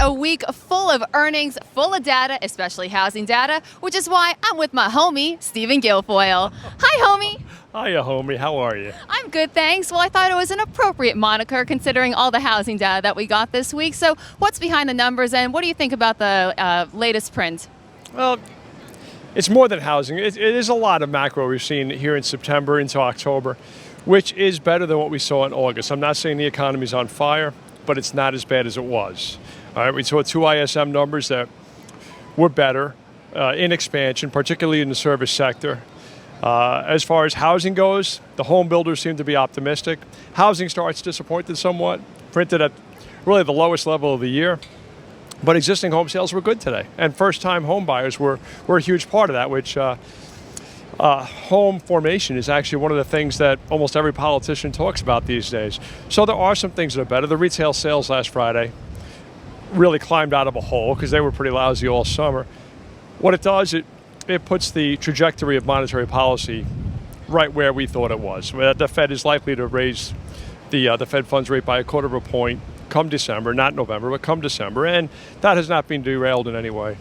a week full of earnings, full of data, especially housing data, which is why I'm with my homie, Stephen Guilfoyle. Hi, homie. Hiya, homie. How are you? I'm good, thanks. Well, I thought it was an appropriate moniker considering all the housing data that we got this week. So what's behind the numbers, and what do you think about the latest print? Well, it's more than housing. It is a lot of macro we've seen here in September into October, which is better than what we saw in August. I'm not saying the economy's on fire, but it's not as bad as it was. All right, we saw two ISM numbers that were better in expansion, particularly in the service sector. As far as housing goes, the home builders seem to be optimistic. Housing starts disappointed somewhat, printed at really the lowest level of the year. But existing home sales were good today, and first-time home buyers were a huge part of that, which home formation is actually one of the things that almost every politician talks about these days. So there are some things that are better. The retail sales last Friday really climbed out of a hole because they were pretty lousy all summer. What it does, it puts the trajectory of monetary policy right where we thought it was. The Fed is likely to raise the Fed funds rate by 1/4 point come December, not November, but come December, and that has not been derailed in any way.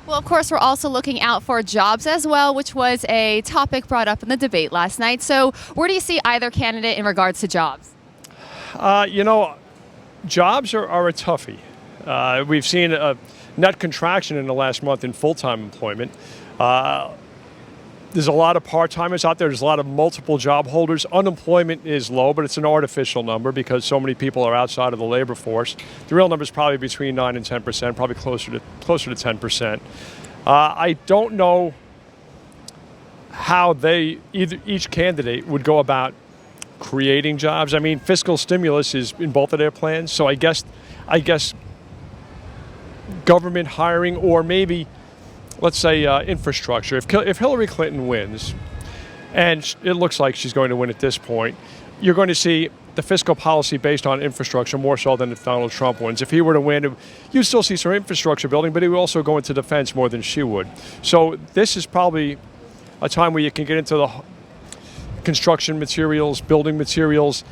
Well, of course, we're also looking out for jobs as well, which was a topic brought up in the debate last night. So where do you see either candidate in regards to jobs? Jobs are a toughie. We've seen a net contraction in the last month in full-time employment. There's a lot of part-timers out there. There's a lot of multiple job holders. Unemployment is low, but it's an artificial number because so many people are outside of the labor force. The real number is probably between 9 and 10%, probably closer to 10%. I don't know how each candidate would go about creating jobs. I mean, fiscal stimulus is in both of their plans, so I guess government hiring, or maybe, let's say, infrastructure. If Hillary Clinton wins, and it looks like she's going to win at this point, you're going to see the fiscal policy based on infrastructure more so than if Donald Trump wins. If he were to win, you'd still see some infrastructure building, but he would also go into defense more than she would. So this is probably a time where you can get into the construction materials, building materials,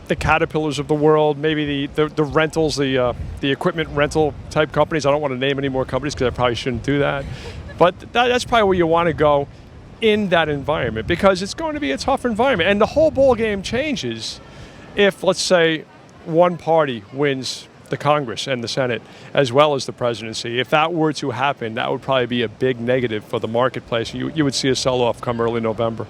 the Caterpillars of the world, maybe the rentals, the equipment rental type companies. I don't want to name any more companies because I probably shouldn't do that. But that's probably where you want to go in that environment, because it's going to be a tough environment. And the whole ball game changes if, let's say, one party wins the Congress and the Senate as well as the presidency. If that were to happen, that would probably be a big negative for the marketplace. You would see a sell-off come early November.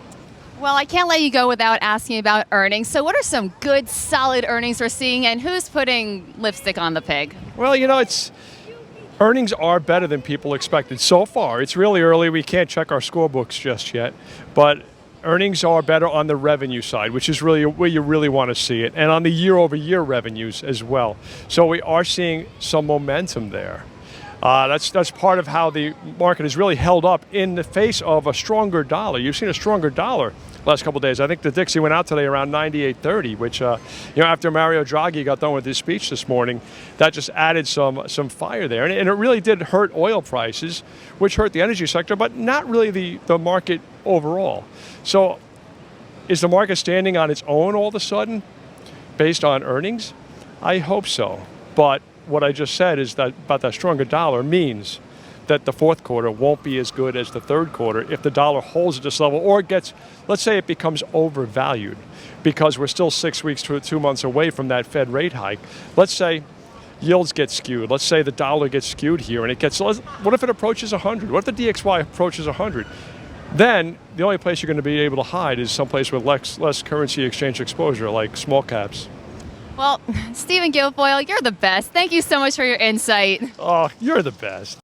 Well, I can't let you go without asking about earnings. So what are some good, solid earnings we're seeing, and who's putting lipstick on the pig? Well, earnings are better than people expected so far. It's really early. We can't check our scorebooks just yet. But earnings are better on the revenue side, which is really where you really want to see it, and on the year-over-year revenues as well. So we are seeing some momentum there. That's part of how the market has really held up in the face of a stronger dollar. You've seen a stronger dollar last couple of days. I think the Dixie went out today around 98.30, which after Mario Draghi got done with his speech this morning, that just added some fire there, and it really did hurt oil prices, which hurt the energy sector, but not really the market overall. So, is the market standing on its own all of a sudden, based on earnings? I hope so, but what I just said is that about that stronger dollar means that the fourth quarter won't be as good as the third quarter if the dollar holds at this level, or let's say it becomes overvalued, because we're still 6 weeks to 2 months away from that Fed rate hike. Let's say yields get skewed. Let's say the dollar gets skewed here, and what if it approaches 100? What if the DXY approaches 100? Then the only place you're going to be able to hide is someplace with less currency exchange exposure, like small caps. Well, Stephen Guilfoyle, you're the best. Thank you so much for your insight. Oh, you're the best.